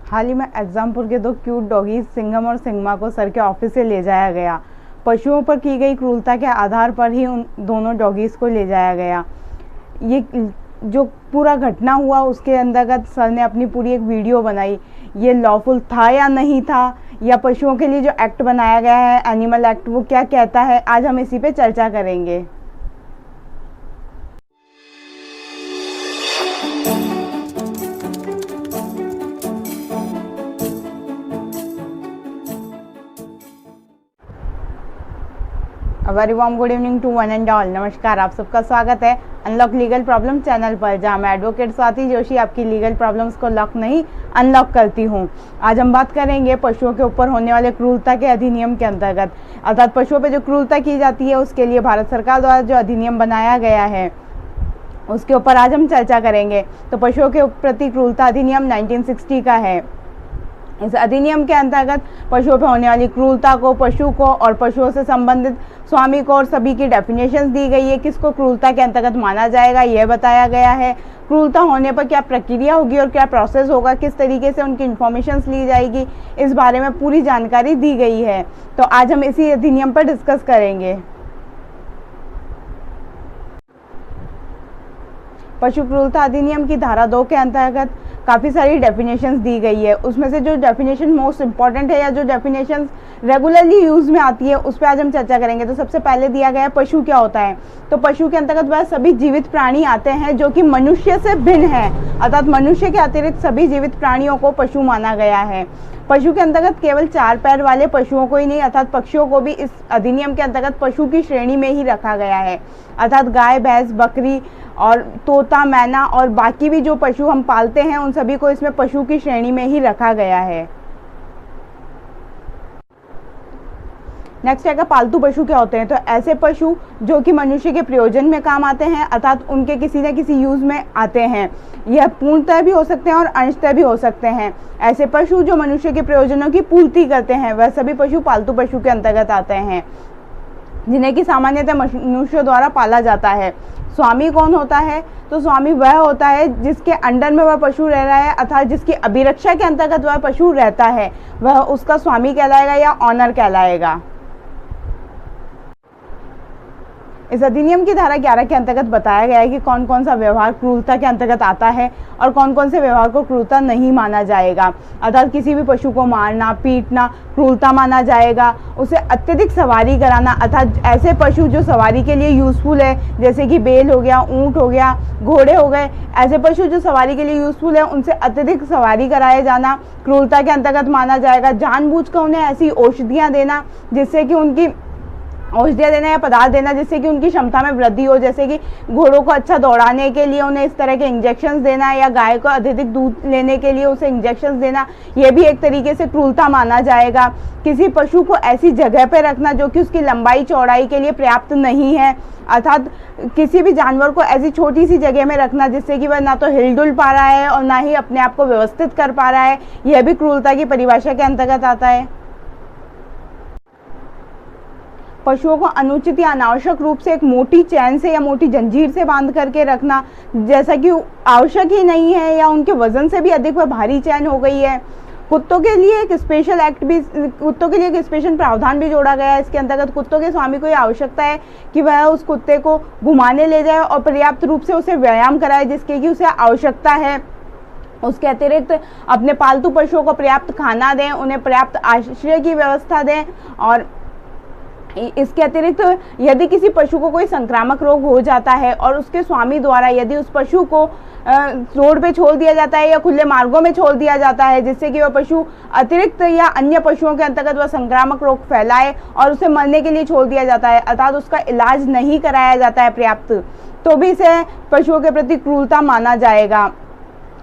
हाल ही में एग्जामपुर के दो क्यूट डॉगीज सिंघम और सिंघमा को सर के ऑफिस से ले जाया गया। पशुओं पर की गई क्रूरता के आधार पर ही उन दोनों डॉगीज को ले जाया गया। ये जो पूरा घटना हुआ उसके अंतर्गत सर ने अपनी पूरी एक वीडियो बनाई। ये लॉफुल था या नहीं था, या पशुओं के लिए जो एक्ट बनाया गया है एनिमल एक्ट वो क्या कहता है, आज हम इसी पे चर्चा करेंगे। Very warm good evening to one and all. नमस्कार, आप सबका स्वागत है अनलॉक लीगल प्रॉब्लम चैनल पर, जहां मैं एडवोकेट स्वाति जोशी आपकी लीगल प्रॉब्लम्स को लॉक नहीं अनलॉक करती हूं। आज हम बात करेंगे पशुओं के ऊपर होने वाले क्रूरता के अधिनियम के अंतर्गत, अर्थात पशुओं पर जो क्रूरता की जाती है उसके लिए भारत सरकार द्वारा जो अधिनियम बनाया गया है उसके ऊपर आज हम चर्चा करेंगे। तो पशुओं के प्रति क्रूरता अधिनियम 1960 का है। इस अधिनियम के अंतर्गत पशुओं पर होने वाली क्रूरता को, पशु को और पशुओं से संबंधित स्वामी को और सभी की डेफिनेशंस दी गई है। किसको क्रूरता के अंतर्गत माना जाएगा यह बताया गया है। क्रूरता होने पर क्या प्रक्रिया होगी और क्या प्रोसेस होगा, किस तरीके से उनकी इन्फॉर्मेशंस ली जाएगी, इस बारे में पूरी जानकारी दी गई है। तो आज हम इसी अधिनियम पर डिस्कस करेंगे। पशु क्रूरता अधिनियम की धारा 2 के अंतर्गत काफ़ी सारी डेफिनेशंस दी गई है। उसमें से जो डेफिनेशन मोस्ट इंपॉर्टेंट है या जो डेफिनेशंस रेगुलरली यूज़ में आती है उस पर आज हम चर्चा करेंगे। तो सबसे पहले दिया गया है पशु क्या होता है। तो पशु के अंतर्गत वह सभी जीवित प्राणी आते हैं जो कि मनुष्य से भिन्न है, अर्थात मनुष्य के अतिरिक्त सभी जीवित प्राणियों को पशु माना गया है। पशु के अंतर्गत केवल 4 पैर वाले पशुओं को ही नहीं अर्थात पक्षियों को भी इस अधिनियम के अंतर्गत पशु की श्रेणी में ही रखा गया है, अर्थात गाय, भैंस, बकरी और तोता, मैना और बाकी भी जो पशु हम पालते हैं उन सभी को इसमें पशु की श्रेणी में ही रखा गया है। नेक्स्ट है पालतू पशु क्या होते हैं। तो ऐसे पशु जो कि मनुष्य के प्रयोजन में काम आते हैं, अर्थात उनके किसी न किसी यूज में आते हैं। यह पूर्णतः भी हो सकते हैं और अंशतः भी हो सकते हैं। ऐसे पशु जो मनुष्य के प्रयोजनों की पूर्ति करते हैं वह सभी पशु पालतू पशु के अंतर्गत आते हैं, जिन्हें कि सामान्यतः मनुष्यों द्वारा पाला जाता है। स्वामी कौन होता है। तो स्वामी वह होता है जिसके अंडर में वह पशु रह रहा है, अर्थात जिसकी अभिरक्षा के अंतर्गत वह पशु रहता है, वह उसका स्वामी कहलाएगा या ऑनर कहलाएगा। इस अधिनियम की धारा 11 के अंतर्गत बताया गया है कि कौन कौन सा व्यवहार क्रूरता के अंतर्गत आता है और कौन कौन से व्यवहार को क्रूरता नहीं माना जाएगा। अर्थात किसी भी पशु को मारना, पीटना क्रूरता माना जाएगा। उसे अत्यधिक सवारी कराना, अर्थात ऐसे पशु जो सवारी के लिए यूजफुल है, जैसे कि बैल हो गया, ऊंट हो गया, घोड़े हो गए, ऐसे पशु जो सवारी के लिए यूजफुल है उनसे अत्यधिक सवारी कराया जाना क्रूरता के अंतर्गत माना जाएगा। जानबूझकर उन्हें ऐसी औषधियाँ देना जिससे कि उनकी औषधियाँ देना या पदार्थ देना जिससे कि उनकी क्षमता में वृद्धि हो, जैसे कि घोड़ों को अच्छा दौड़ाने के लिए उन्हें इस तरह के इंजेक्शंस देना या गाय को अत्यधिक दूध लेने के लिए उसे इंजेक्शंस देना, यह भी एक तरीके से क्रूरता माना जाएगा। किसी पशु को ऐसी जगह पर रखना जो कि उसकी लंबाई चौड़ाई के लिए पर्याप्त नहीं है, अर्थात किसी भी जानवर को ऐसी छोटी सी जगह में रखना जिससे कि वह ना तो हिलडुल पा रहा है और ना ही अपने आप को व्यवस्थित कर पा रहा है, यह भी क्रूरता की परिभाषा के अंतर्गत आता है। पशुओं को अनुचित या अनावश्यक रूप से एक मोटी चैन से या मोटी जंजीर से बांध करके रखना, जैसा कि आवश्यक ही नहीं है या उनके वजन से भी अधिक वह भारी चैन हो गई है। कुत्तों के लिए एक स्पेशल एक्ट भी, कुत्तों के लिए एक स्पेशल प्रावधान भी जोड़ा गया है। इसके अंतर्गत कुत्तों के स्वामी को ये आवश्यकता है कि वह उस कुत्ते को घुमाने ले जाए और पर्याप्त रूप से उसे व्यायाम कराए जिसके कि उसे आवश्यकता है। उसके अतिरिक्त अपने पालतू पशुओं को पर्याप्त खाना दें, उन्हें पर्याप्त आश्रय की व्यवस्था दें। और इसके अतिरिक्त यदि किसी पशु को कोई संक्रामक रोग हो जाता है और उसके स्वामी द्वारा यदि उस पशु को रोड पे छोड़ दिया जाता है या खुले मार्गों में छोड़ दिया जाता है जिससे कि वह पशु अतिरिक्त या अन्य पशुओं के अंतर्गत वह संक्रामक रोग फैलाए और उसे मरने के लिए छोड़ दिया जाता है, अर्थात उसका इलाज नहीं कराया जाता है पर्याप्त, तो भी इसे पशुओं के प्रति क्रूरता माना जाएगा।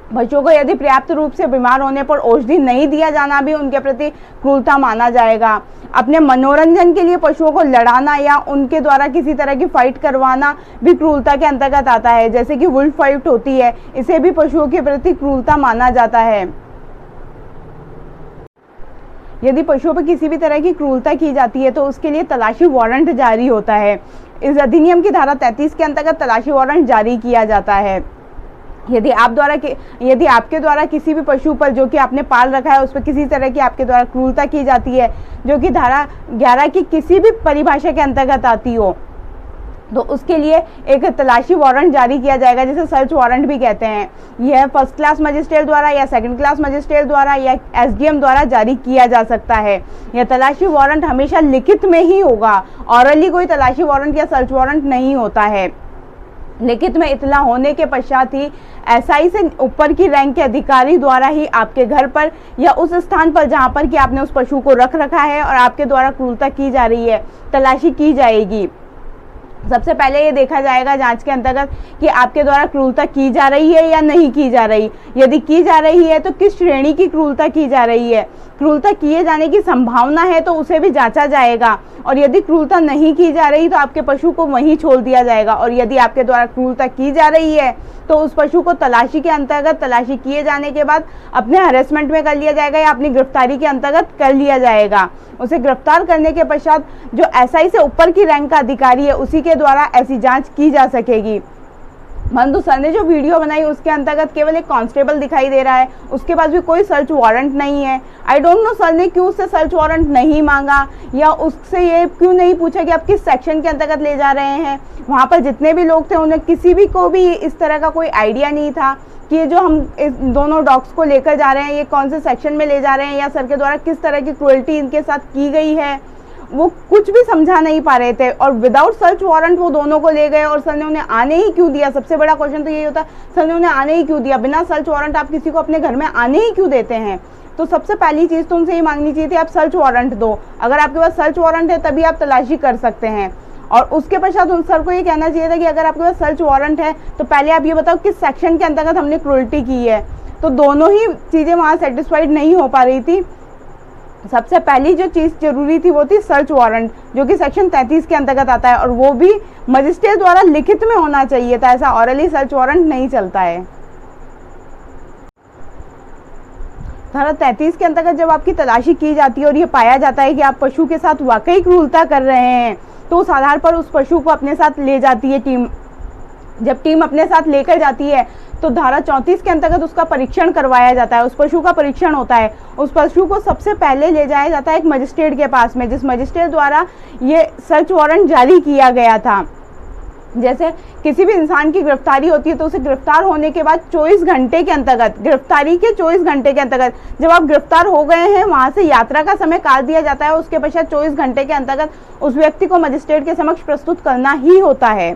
बच्चों को यदि पर्याप्त रूप से बीमार होने पर औषधि नहीं दिया जाना भी उनके प्रति क्रूरता माना जाएगा। अपने मनोरंजन के लिए पशुओं को लड़ाना या उनके द्वारा किसी तरह की फाइट करवाना भी क्रूरता के अंतर्गत आता है, जैसे कि वुल्फ फाइट होती है, इसे भी पशुओं के प्रति क्रूरता माना जाता है। यदि पशुओं पर किसी भी तरह की क्रूरता की जाती है तो उसके लिए तलाशी वारंट जारी होता है। इस अधिनियम की धारा 33 के अंतर्गत तलाशी वारंट जारी किया जाता है। यदि आपके द्वारा किसी भी पशु पर जो कि आपने पाल रखा है उस पर किसी तरह की आपके द्वारा क्रूरता की जाती है जो कि धारा 11 की किसी भी परिभाषा के अंतर्गत आती हो, तो उसके लिए एक तलाशी वारंट जारी किया जाएगा, जिसे सर्च वारंट भी कहते हैं। यह फर्स्ट क्लास मजिस्ट्रेट द्वारा या सेकंड क्लास मजिस्ट्रेट द्वारा या एसडीएम द्वारा जारी किया जा सकता है। यह तलाशी वारंट हमेशा लिखित में ही होगा, ऑरली कोई तलाशी वारंट या सर्च वारंट नहीं होता है। लिखित में इतला होने के पश्चात ही एसआई से ऊपर की रैंक के अधिकारी द्वारा ही आपके घर पर या उस स्थान पर जहां पर कि आपने उस पशु को रख रखा है और आपके द्वारा क्रूरता की जा रही है, तलाशी की जाएगी। सबसे पहले ये देखा जाएगा जांच के अंतर्गत कि आपके द्वारा क्रूरता की जा रही है या नहीं की जा रही। यदि की जा रही है तो किस श्रेणी की क्रूरता की जा रही है। क्रूरता किए जाने की संभावना है तो उसे भी जांचा जाएगा, और यदि क्रूरता नहीं की जा रही तो आपके पशु को वहीं छोड़ दिया जाएगा। और यदि आपके द्वारा क्रूरता की जा रही है तो उस पशु को तलाशी के अंतर्गत तलाशी किए जाने के बाद अपने हरेसमेंट में कर लिया जाएगा या अपनी गिरफ्तारी के अंतर्गत कर लिया जाएगा। उसे गिरफ्तार करने के पश्चात जो एसआई से ऊपर की रैंक का अधिकारी है उसी के द्वारा ऐसी जांच की जा सकेगी। परंतु सर ने जो वीडियो बनाई उसके अंतर्गत केवल एक कांस्टेबल दिखाई दे रहा है, उसके पास भी कोई सर्च वारंट नहीं है। आई डोंट नो सर ने क्यों उससे सर्च वारंट नहीं मांगा या उससे ये क्यों नहीं पूछा कि आप किस सेक्शन के अंतर्गत ले जा रहे हैं। वहाँ पर जितने भी लोग थे उन्हें किसी भी को भी इस तरह का कोई आइडिया नहीं था कि ये जो हम इस दोनों डॉग्स को लेकर जा रहे हैं ये कौन से सेक्शन में ले जा रहे हैं या सर के द्वारा किस तरह की क्रूएल्टी इनके साथ की गई है, वो कुछ भी समझा नहीं पा रहे थे। और विदाउट सर्च वारंट वो दोनों को ले गए और सर ने उन्हें आने ही क्यों दिया। सबसे बड़ा क्वेश्चन तो यही होता है, सर ने उन्हें आने ही क्यों दिया। बिना सर्च वारंट आप किसी को अपने घर में आने ही क्यों देते हैं। तो सबसे पहली चीज़ तो उनसे ये मांगनी चाहिए थी, आप सर्च वारंट दो। अगर आपके पास सर्च वारंट है तभी आप तलाशी कर सकते हैं। और उसके पश्चात उन सर को ये कहना चाहिए था कि अगर आपके पास सर्च वारंट है तो पहले आप ये बताओ किस सेक्शन के अंतर्गत हमने क्रूएल्टी की है। तो दोनों ही चीज़ें वहाँ सेटिस्फाइड नहीं हो पा रही थी। सबसे पहली जो चीज़ जरूरी थी वो थी सर्च वारंट, जो कि सेक्शन 33 के अंतर्गत आता है और वो भी मजिस्ट्रेट द्वारा लिखित में होना चाहिए था। ऐसा ऑरली सर्च वारंट नहीं चलता है। धारा 33 के अंतर्गत जब आपकी तलाशी की जाती है और ये पाया जाता है कि आप पशु के साथ वाकई क्रूरता कर रहे हैं तो उस आधार पर उस पशु को अपने साथ ले जाती है टीम। जब टीम अपने साथ लेकर जाती है तो धारा 34 के अंतर्गत उसका परीक्षण करवाया जाता है। उस पशु का परीक्षण होता है। उस पशु को सबसे पहले ले जाया जाता है एक मजिस्ट्रेट के पास में, जिस मजिस्ट्रेट द्वारा ये सर्च वारंट जारी किया गया था। जैसे किसी भी इंसान की गिरफ्तारी होती है तो उसे गिरफ्तार होने के बाद 24 घंटे के अंतर्गत, गिरफ्तारी के 24 घंटे के अंतर्गत जब आप गिरफ्तार हो गए हैं वहां से यात्रा का समय काट दिया जाता है। उसके पश्चात 24 घंटे के अंतर्गत उस व्यक्ति को मजिस्ट्रेट के समक्ष प्रस्तुत करना ही होता है।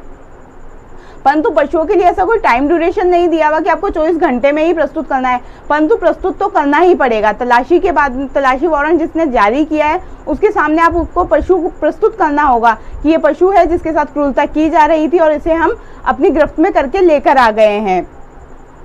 परंतु पशुओं के लिए ऐसा कोई टाइम ड्यूरेशन नहीं दिया हुआ कि आपको 24 घंटे में ही प्रस्तुत करना है, परंतु प्रस्तुत तो करना ही पड़ेगा। तलाशी के बाद तलाशी वारंट जिसने जारी किया है उसके सामने आप उसको पशु को प्रस्तुत करना होगा कि ये पशु है जिसके साथ क्रूरता की जा रही थी और इसे हम अपनी गिरफ्त में करके लेकर आ गए हैं।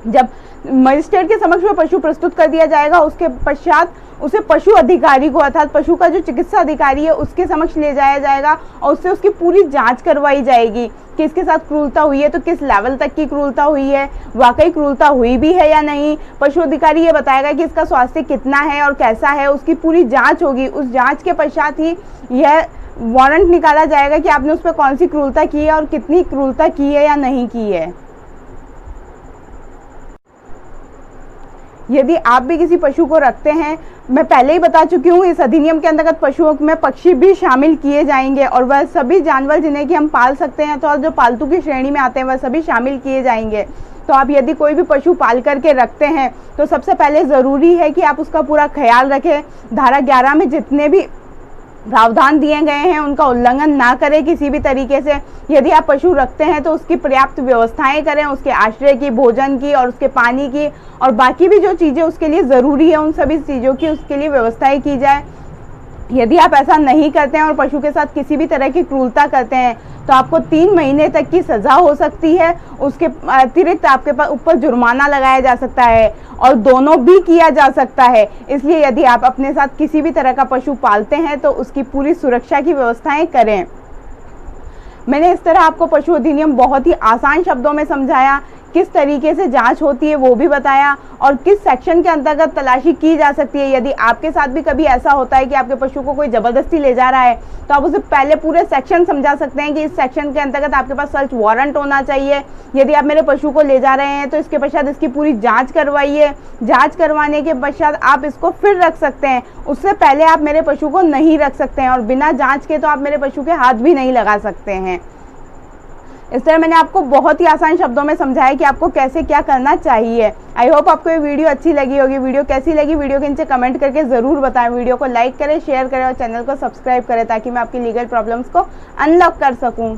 जब मजिस्ट्रेट के समक्ष में पशु प्रस्तुत कर दिया जाएगा उसके पश्चात उसे पशु अधिकारी को अर्थात पशु का जो चिकित्सा अधिकारी है उसके समक्ष ले जाया जाएगा और उससे उसकी पूरी जांच करवाई जाएगी कि इसके साथ क्रूरता हुई है तो किस लेवल तक की क्रूरता हुई है, वाकई क्रूरता हुई भी है या नहीं। पशु अधिकारी ये बताएगा कि इसका स्वास्थ्य कितना है और कैसा है, उसकी पूरी जांच होगी। उस जांच के पश्चात ही यह वारंट निकाला जाएगा कि आपने उस पर कौन सी क्रूरता की है और कितनी क्रूरता की है या नहीं की है। यदि आप भी किसी पशु को रखते हैं, मैं पहले ही बता चुकी हूँ इस अधिनियम के अंतर्गत पशुओं में पक्षी भी शामिल किए जाएंगे और वह सभी जानवर जिन्हें कि हम पाल सकते हैं तो जो पालतू की श्रेणी में आते हैं वह सभी शामिल किए जाएंगे। तो आप यदि कोई भी पशु पाल करके रखते हैं तो सबसे पहले ज़रूरी है कि आप उसका पूरा ख्याल रखें। धारा 11 में जितने भी प्रावधान दिए गए हैं उनका उल्लंघन ना करें किसी भी तरीके से। यदि आप पशु रखते हैं तो उसकी पर्याप्त व्यवस्थाएं करें, उसके आश्रय की, भोजन की और उसके पानी की और बाकी भी जो चीज़ें उसके लिए ज़रूरी है उन सभी चीज़ों की उसके लिए व्यवस्थाएं की जाए। यदि आप ऐसा नहीं करते हैं और पशु के साथ किसी भी तरह की क्रूरता करते हैं तो आपको 3 महीने तक की सज़ा हो सकती है। उसके अतिरिक्त आपके ऊपर जुर्माना लगाया जा सकता है और दोनों भी किया जा सकता है। इसलिए यदि आप अपने साथ किसी भी तरह का पशु पालते हैं तो उसकी पूरी सुरक्षा की व्यवस्थाएं करें। मैंने इस तरह आपको पशु अधिनियम बहुत ही आसान शब्दों में समझाया किस तरीके से जांच होती है वो भी बताया, और किस सेक्शन के अंतर्गत तलाशी की जा सकती है। यदि आपके साथ भी कभी ऐसा होता है कि आपके पशु को कोई ज़बरदस्ती ले जा रहा है, तो आप उसे पहले पूरे सेक्शन समझा सकते हैं कि इस सेक्शन के अंतर्गत आपके पास सर्च वारंट होना चाहिए। यदि आप मेरे पशु को ले जा रहे हैं तो इसके पश्चात इसकी पूरी जाँच करवाइए। जाँच करवाने के पश्चात आप इसको फिर रख सकते हैं, उससे पहले आप मेरे पशु को नहीं रख सकते हैं, और बिना जाँच के तो आप मेरे पशु के हाथ भी नहीं लगा सकते हैं। इस तरह मैंने आपको बहुत ही आसान शब्दों में समझाया कि आपको कैसे क्या करना चाहिए। आई होप आपको ये वीडियो अच्छी लगी होगी। वीडियो कैसी लगी वीडियो के नीचे कमेंट करके ज़रूर बताएं। वीडियो को लाइक करें, शेयर करें और चैनल को सब्सक्राइब करें ताकि मैं आपकी लीगल प्रॉब्लम्स को अनलॉक कर सकूं।